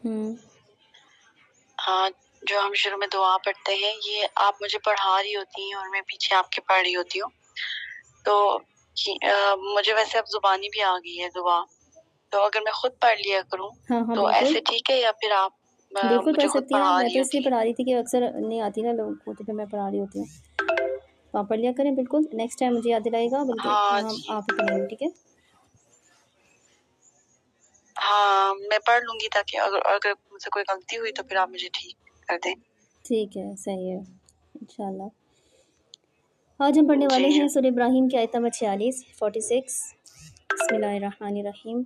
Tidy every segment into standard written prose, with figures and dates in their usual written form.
ہوں ہاں، جو ہم شروع میں دعا پڑھتے ہیں یہ آپ مجھے پڑھا رہی ہوتی ہیں اور میں پیچھے آپ کے پڑھ رہی ہوتی ہوں، تو مجھے ویسے اب زبانی بھی آ گئی ہے دعا، تو اگر میں خود پڑھ لیا کروں ہاں ہاں تو بالکل ایسے ٹھیک ہے، یا پھر آپ بالکل مجھے پڑھ خود سکتی ہیں آپ. پڑھا میں تو رہی اس لیے ہوتی ہیں؟ پڑھا رہی تھی کہ اکثر نہیں آتی نا لوگوں کو، تو پھر میں پڑھا رہی ہوتی ہوں. تو آپ پڑھ لیا کریں بالکل، نیکسٹ ٹائم مجھے یاد دلائے گا، بلکہ ہاں ہم جی، آپ ہی پڑھیں گے. ٹھیک ہے ہاں میں پڑھ لوں گی، تاکہ اگر مجھ سے کوئی غلطی ہوئی تو پھر آپ مجھے ٹھیک کر دیں. ٹھیک ہے، صحیح ہے انشاءاللہ. آج ہم پڑھنے والے جی ہیں سورہ ابراہیم کی آیت نمبر 46. بسم اللہ الرحمن الرحیم.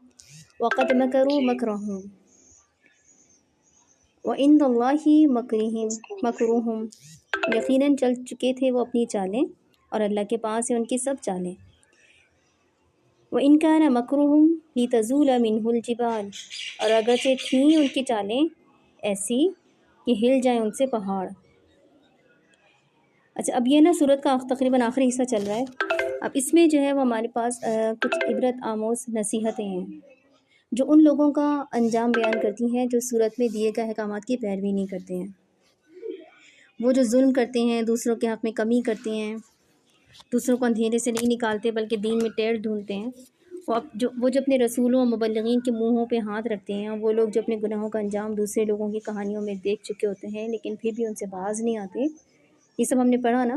وقد مکروا جی، مکرہم وعند اللہ مکرہم. یقیناً چل چکے تھے وہ اپنی چالیں، اور اللہ کے پاس ہے ان کی سب چالیں. وَإِنْ كَانَ مَكْرُهُمْ لِتَزُولَ مِنْهُ الْجِبَالُ. اور اگرچہ تھیں ان کی چالیں ایسی کہ ہل جائیں ان سے پہاڑ. اچھا، اب یہ نا سورت کا تقریباً آخری حصہ چل رہا ہے. اب اس میں جو ہے وہ ہمارے پاس کچھ عبرت آموز نصیحتیں ہیں جو ان لوگوں کا انجام بیان کرتی ہیں جو سورت میں دیے گئے احکامات کی پیروی نہیں کرتے ہیں. وہ جو ظلم کرتے ہیں، دوسروں کے حق میں کمی کرتے ہیں، دوسروں کو اندھیرے سے نہیں نکالتے بلکہ دین میں ٹیڑھ ڈھونڈتے ہیں، وہ جو اپنے رسولوں اور مبلغین کے منہوں پہ ہاتھ رکھتے ہیں، وہ لوگ جو اپنے گناہوں کا انجام دوسرے لوگوں کی کہانیوں میں دیکھ چکے ہوتے ہیں لیکن پھر بھی ان سے باز نہیں آتے. یہ سب ہم نے پڑھا نا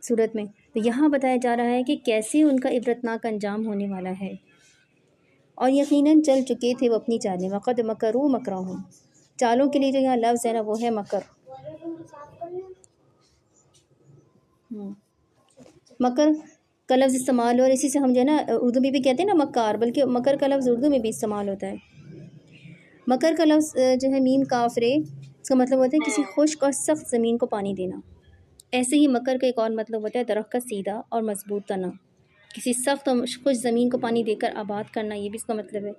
سورت میں. تو یہاں بتایا جا رہا ہے کہ کیسے ان کا عبرتناک انجام ہونے والا ہے. اور یقیناً چل چکے تھے وہ اپنی چالیں. وقد مکروا مکرہم. چالوں کے لیے جو یہاں لفظ ہے نا وہ ہے مکر. مکر کا لفظ استعمال ہو، اور اسی سے ہم جو ہے نا اردو میں بھی کہتے ہیں نا مکار، بلکہ مکر کا لفظ اردو میں بھی استعمال ہوتا ہے. مکر کا لفظ جو ہے میم کاف رے، اس کا مطلب ہوتا ہے کسی خشک اور سخت زمین کو پانی دینا. ایسے ہی مکر کا ایک اور مطلب ہوتا ہے درخت کا سیدھا اور مضبوط تنا. کسی سخت اور خشک زمین کو پانی دے کر آباد کرنا، یہ بھی اس کا مطلب ہے.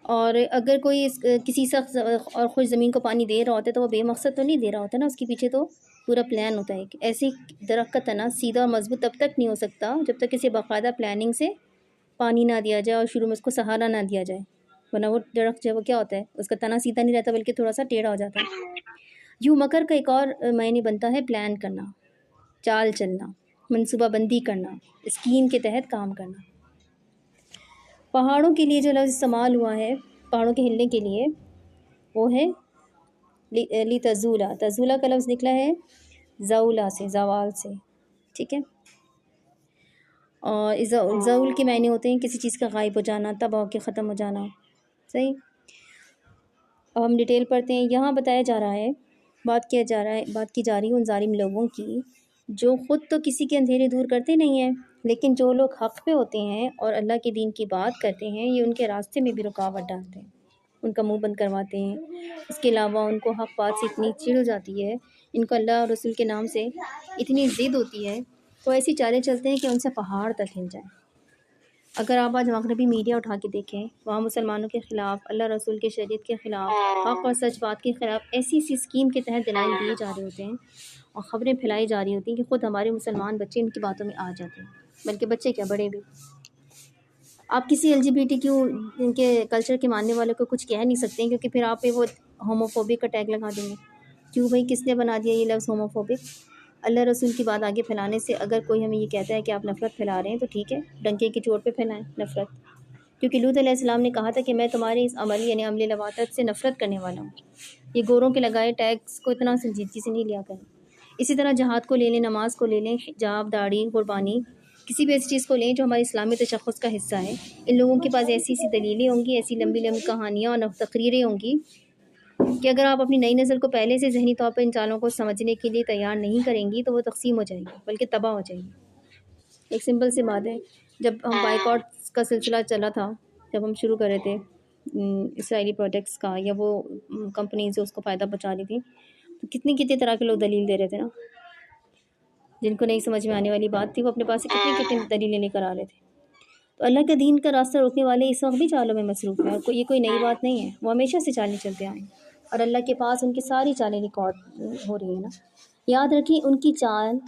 اور اگر کوئی کسی سخت اور خشک زمین کو پانی دے رہا ہوتا ہے تو وہ بے مقصد تو نہیں دے رہا ہوتا نا، اس کے پیچھے تو پورا پلان ہوتا ہے. ایسے درخت کا تنا سیدھا اور مضبوط تب تک نہیں ہو سکتا جب تک کسی باقاعدہ پلاننگ سے پانی نہ دیا جائے اور شروع میں اس کو سہارا نہ دیا جائے، ورنہ وہ درخت جو ہے وہ کیا ہوتا ہے، اس کا تنا سیدھا نہیں رہتا بلکہ تھوڑا سا ٹیڑھا ہو جاتا ہے. یوں مکر کا ایک اور معنی بنتا ہے پلان کرنا، چال چلنا، منصوبہ بندی کرنا، اسکیم کے تحت کام کرنا. پہاڑوں کے لیے جو لفظ استعمال ہوا ہے پہاڑوں کے ہلنے کے لیے، وہ ہے لتزولا. تزولا کا لفظ نکلا ہے زولا سے، زوال سے. ٹھیک ہے. اور زول کے معنی ہوتے ہیں کسی چیز کا غائب ہو جانا، تباہ ہو کے ختم ہو جانا. صحیح. اب ہم ڈیٹیل پڑھتے ہیں. یہاں بتایا جا رہا ہے، بات کی جا رہی ہے ان ظالم لوگوں کی جو خود تو کسی کے اندھیرے دور کرتے نہیں ہیں، لیکن جو لوگ حق پہ ہوتے ہیں اور اللہ کے دین کی بات کرتے ہیں یہ ان کے راستے میں بھی رکاوٹ ڈالتے ہیں، ان کا منہ بند کرواتے ہیں. اس کے علاوہ ان کو حق بات سے اتنی چڑ ہو جاتی ہے، ان کو اللہ اور رسول کے نام سے اتنی ضد ہوتی ہے، تو ایسی چالیں چلتے ہیں کہ ان سے پہاڑ تک ہل جائیں. اگر آپ آج مغربی میڈیا اٹھا کے دیکھیں، وہاں مسلمانوں کے خلاف، اللہ رسول کے شریعت کے خلاف، حق اور سچ بات کے خلاف ایسی اسکیم کے تحت دلائل دیے جا رہے ہوتے ہیں اور خبریں پھیلائی جا رہی ہوتی ہیں کہ خود ہمارے مسلمان بچے ان کی باتوں میں آ جاتے ہیں، بلکہ بچے کیا بڑے بھی. آپ کسی LGBTQ ان کے کلچر کے ماننے والوں کو کچھ کہہ نہیں سکتے ہیں، کیونکہ پھر آپ پہ وہ ہوموفوبک کا ٹیگ لگا دیں گے. کیوں بھائی، کس نے بنا دیا یہ لفظ ہوموفوبک؟ اللہ رسول کی بات آگے پھیلانے سے اگر کوئی ہمیں یہ کہتا ہے کہ آپ نفرت پھیلا رہے ہیں تو ٹھیک ہے، ڈنکے کی چوٹ پہ پھیلائیں نفرت. کیونکہ لوط علیہ السلام نے کہا تھا کہ میں تمہارے اس عمل یعنی عمل لواطت سے نفرت کرنے والا ہوں. یہ گوروں کے لگائے ٹیگس کو اتنا سنجیدگی سے نہیں لیا کریں. اسی طرح جہاد کو لے لیں، نماز کو لے لیں، حجاب، داڑھی، قربانی، کسی بھی ایسی چیز کو لیں جو ہمارے اسلامی تشخص کا حصہ ہے. ان لوگوں کے پاس ایسی دلیلیں ہوں گی، ایسی لمبی لمبی کہانیاں اور تقریریں ہوں گی کہ اگر آپ اپنی نئی نسل کو پہلے سے ذہنی طور پر ان چالوں کو سمجھنے کے لیے تیار نہیں کریں گی تو وہ تقسیم ہو جائے گی بلکہ تباہ ہو جائے گی. ایک سمپل سی بات ہے، جب ہم بائیکاٹ کا سلسلہ چلا تھا، جب ہم شروع کر رہے تھے اسرائیلی پروڈکٹس کا، یا وہ کمپنیز جو اس کو فائدہ پہنچا رہی تھی، تو کتنی طرح کے لوگ دلیل دے رہے تھے نا. جن کو نہیں سمجھ میں آنے والی بات تھی وہ اپنے پاس سے کتنی دلیلیں لے کر آ رہے تھے. تو اللہ کے دین کا راستہ روکنے والے اس وقت بھی چالوں میں مصروف ہیں، اور یہ کوئی نئی بات نہیں ہے، وہ ہمیشہ سے چالیں چلتے آئے ہیں اور اللہ کے پاس ان کی ساری چالیں ریکارڈ ہو رہی ہیں نا. یاد رکھیں ان کی چال،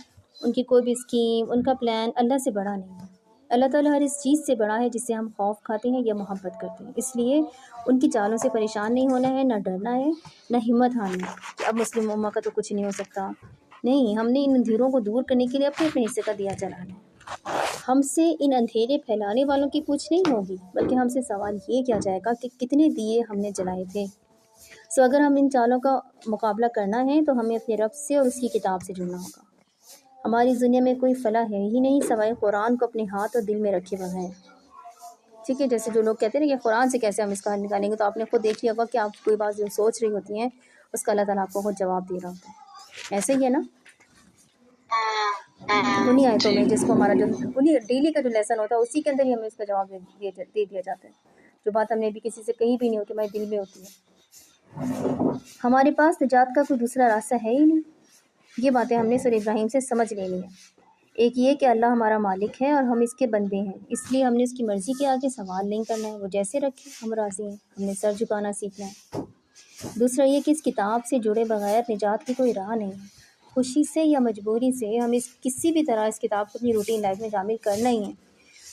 ان کی کوئی بھی اسکیم، ان کا پلان اللہ سے بڑا نہیں ہے. اللہ تعالیٰ ہر اس چیز سے بڑا ہے جس سے ہم خوف کھاتے ہیں یا محبت کرتے ہیں، اس لیے ان کی چالوں سے پریشان نہیں ہونا ہے، نہ ڈرنا ہے، نہ ہمت ہارنی ہے کہ اب مسلم امہ کا تو کچھ نہیں ہو سکتا۔ نہیں، ہم نے ان اندھیروں کو دور کرنے کے لیے اپنے اپنے حصے کا دیا جلانا ہے۔ ہم سے ان اندھیرے پھیلانے والوں کی پوچھ نہیں ہوگی، بلکہ ہم سے سوال یہ کیا جائے گا کہ کتنے دیے ہم نے جلائے تھے۔ اگر ہم ان چالوں کا مقابلہ کرنا ہے تو ہمیں اپنے رب سے اور اس کی کتاب سے جڑنا ہوگا۔ ہماری دنیا میں کوئی فلاح ہے ہی نہیں سوائے قرآن کو اپنے ہاتھ اور دل میں رکھے بغیر، ٹھیک ہے؟ جیسے جو لوگ کہتے ہیں نا کہ قرآن سے کیسے ہم اس کا حل نکالیں گے، تو آپ نے خود دیکھ لیا ہوگا کہ آپ کوئی بات جو سوچ رہی ہوتی ہیں اس کا اللہ تعالیٰ آپ کو خود جواب دے رہا ہوتا ہے، ایسے ہی ہے نا؟ انہیں آیتوں میں جس کو ہمارا جو انہیں ڈیلی کا جو لیسن ہوتا ہے اسی کے اندر ہی ہمیں اس کا جواب دے دیا جاتا ہے، جو بات ہم نے بھی کسی سے کہیں بھی نہیں ہوتی، ہمارے دل میں ہوتی ہے۔ ہمارے پاس نجات کا کوئی دوسرا راستہ ہے ہی نہیں، یہ باتیں ہم نے سورہ ابراہیم سے سمجھ لینی ہیں۔ ایک یہ کہ اللہ ہمارا مالک ہے اور ہم اس کے بندے ہیں، اس لیے ہم نے اس کی مرضی کے آگے سوال نہیں کرنا ہے، وہ جیسے رکھے ہم راضی ہیں، ہم نے سر جھکانا سیکھنا ہے۔ دوسرا یہ کہ اس کتاب سے جڑے بغیر نجات کی کوئی راہ نہیں ہے، خوشی سے یا مجبوری سے ہمیں کسی بھی طرح اس کتاب کو اپنی روٹین لائف میں شامل کرنا ہی ہے۔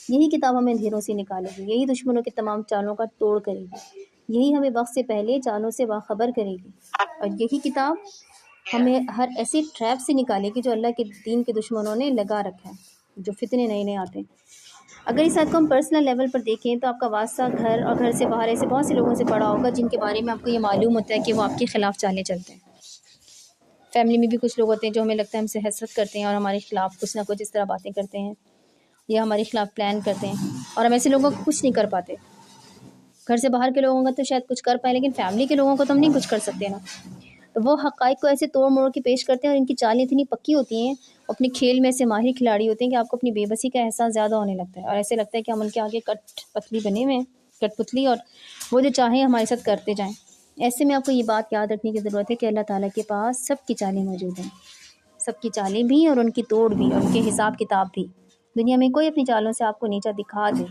یہی کتاب ہمیں اندھیروں سے نکالے گی، یہی دشمنوں کے تمام چالوں کا توڑ کرے گی، یہی ہمیں وقت سے پہلے چالوں سے باخبر کرے گی، اور یہی کتاب ہمیں ہر ایسی ٹریپ سے نکالے گی جو اللہ کے دین کے دشمنوں نے لگا رکھا ہے، جو فتنے نئے نئے آتے ہیں۔ اگر اس بات کو ہم پرسنل لیول پر دیکھیں تو آپ کا واسطہ گھر اور گھر سے باہر ایسے بہت سے لوگوں سے پڑا ہوگا جن کے بارے میں آپ کو یہ معلوم ہوتا ہے کہ وہ آپ کے خلاف چالیں چلتے ہیں۔ فیملی میں بھی کچھ لوگ ہوتے ہیں جو ہمیں لگتا ہے ہم سے حسد کرتے ہیں اور ہمارے خلاف کچھ نہ کچھ اس طرح باتیں کرتے ہیں یا ہمارے خلاف پلان کرتے ہیں، اور ہم ایسے لوگوں کو کچھ نہیں کر پاتے۔ گھر سے باہر کے لوگوں کا تو شاید کچھ کر پائیں، لیکن فیملی کے لوگوں کو تو ہم نہیں کچھ کر سکتے نا۔ تو وہ حقائق کو ایسے توڑ موڑ کے پیش کرتے ہیں اور ان کی چالیں اتنی پکی ہوتی ہیں، اپنے کھیل میں ایسے ماہر کھلاڑی ہوتے ہیں کہ آپ کو اپنی بے بسی کا احساس زیادہ ہونے لگتا ہے، اور ایسے لگتا ہے کہ ہم ان کے آگے کٹ پتلی بنے ہوئے ہیں، کٹ پتلی، اور وہ جو چاہیں ہمارے ساتھ کرتے جائیں۔ ایسے میں آپ کو یہ بات یاد رکھنے کی ضرورت ہے کہ اللہ تعالیٰ کے پاس سب کی چالیں موجود ہیں، سب کی چالیں بھی اور ان کی توڑ بھی اور ان کے حساب کتاب بھی۔ دنیا میں کوئی اپنی چالوں سے آپ کو نیچا دکھا دے،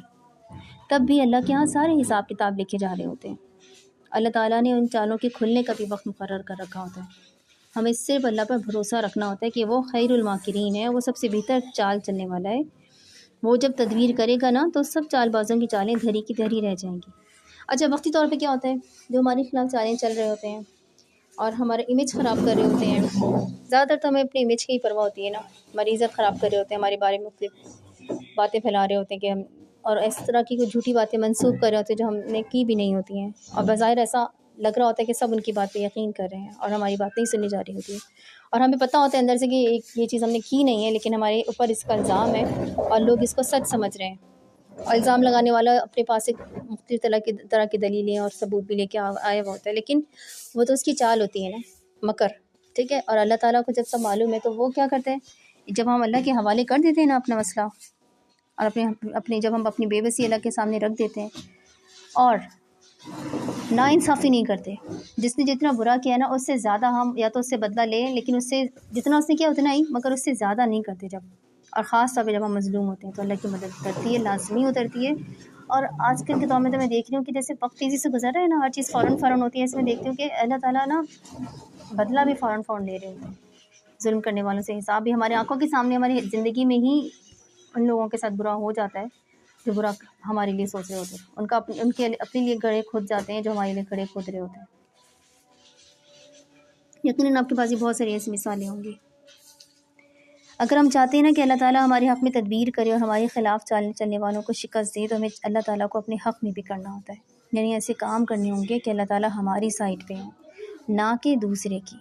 تب بھی اللہ کے ہاں سارے حساب کتاب لکھے جا رہے ہوتے ہیں۔ اللہ تعالیٰ نے ان چالوں کے کھلنے کا بھی وقت مقرر کر رکھا ہوتا ہے۔ ہمیں صرف اللہ پر بھروسہ رکھنا ہوتا ہے کہ وہ خیر الماکرین ہے، وہ سب سے بہتر چال چلنے والا ہے۔ وہ جب تدبیر کرے گا نا تو سب چال بازوں کی چالیں دھری کی دھری رہ جائیں گی۔ اچھا، وقتی طور پہ کیا ہوتا ہے، جو ہمارے خلاف چالیں چل رہے ہوتے ہیں اور ہمارا امیج خراب کر رہے ہوتے ہیں، زیادہ تر تو ہمیں اپنے امیج کی ہی پرواہ ہوتی ہے نا، ہماری عزت خراب کر رہے ہوتے ہیں، ہمارے بارے میں مختلف باتیں پھیلا رہے ہوتے ہیں کہ ہم، اور اس طرح کی کوئی جھوٹی باتیں منسوخ کر رہے ہوتے ہیں جو ہم نے کی بھی نہیں ہوتی ہیں، اور بظاہر ایسا لگ رہا ہوتا ہے کہ سب ان کی بات پہ یقین کر رہے ہیں اور ہماری بات نہیں سنی جا رہی ہوتی ہے، اور ہمیں پتہ ہوتا ہے اندر سے کہ یہ چیز ہم نے کی نہیں ہے، لیکن ہمارے اوپر اس کا الزام ہے اور لوگ اس کو سچ سمجھ رہے ہیں، اور الزام لگانے والا اپنے پاس ایک مختلف طرح کی دلیلیں اور ثبوت بھی لے کے آیا ہوا ہوتا ہے، لیکن وہ تو اس کی چال ہوتی ہے نا، مکر، ٹھیک ہے؟ اور اللہ تعالیٰ کو جب سب معلوم ہے تو وہ کیا کرتے ہیں، جب ہم اللہ کے حوالے کر دیتے ہیں نا اپنا مسئلہ، اور اپنے جب ہم اپنی بے بسی اللہ کے سامنے رکھ دیتے ہیں اور نا انصافی نہیں کرتے، جس نے جتنا برا کیا نا اس سے زیادہ ہم یا تو اس سے بدلہ لیں، لیکن اس سے جتنا اس نے کیا اتنا ہی، مگر اس سے زیادہ نہیں کرتے جب، اور خاص طور پہ جب ہم مظلوم ہوتے ہیں تو اللہ کی مدد کرتی ہے، لازمی اترتی ہے۔ اور آج کل کے دور میں تو میں دیکھ رہی ہوں کہ جیسے وقت تیزی سے گزر رہا ہے نا، ہر چیز فوراً ہوتی ہے، اس میں دیکھتی ہوں کہ اللہ تعالیٰ نا بدلہ بھی فوراً لے رہے ہوتے ہیں، ظلم کرنے والوں سے حساب بھی ہمارے آنکھوں کے سامنے، ہماری زندگی میں ہی ان لوگوں کے ساتھ برا ہو جاتا ہے جو برا ہمارے لیے سوچ رہے ہوتے ہیں، ان کے اپنے لیے گڑھے کھود جاتے ہیں جو ہمارے لیے گڑھے کھود رہے ہوتے ہیں۔ یقیناً آپ کے پاس بہت ساری ایسی مثالیں ہوں گی۔ اگر ہم چاہتے ہیں نا کہ اللہ تعالیٰ ہمارے حق میں تدبیر کرے اور ہمارے خلاف چلنے والوں کو شکست دے، تو ہمیں اللہ تعالیٰ کو اپنے حق میں بھی کرنا ہوتا ہے، یعنی ایسے کام کرنے ہوں گے کہ اللہ تعالیٰ ہماری سائڈ پہ ہوں، نہ کہ دوسرے کی۔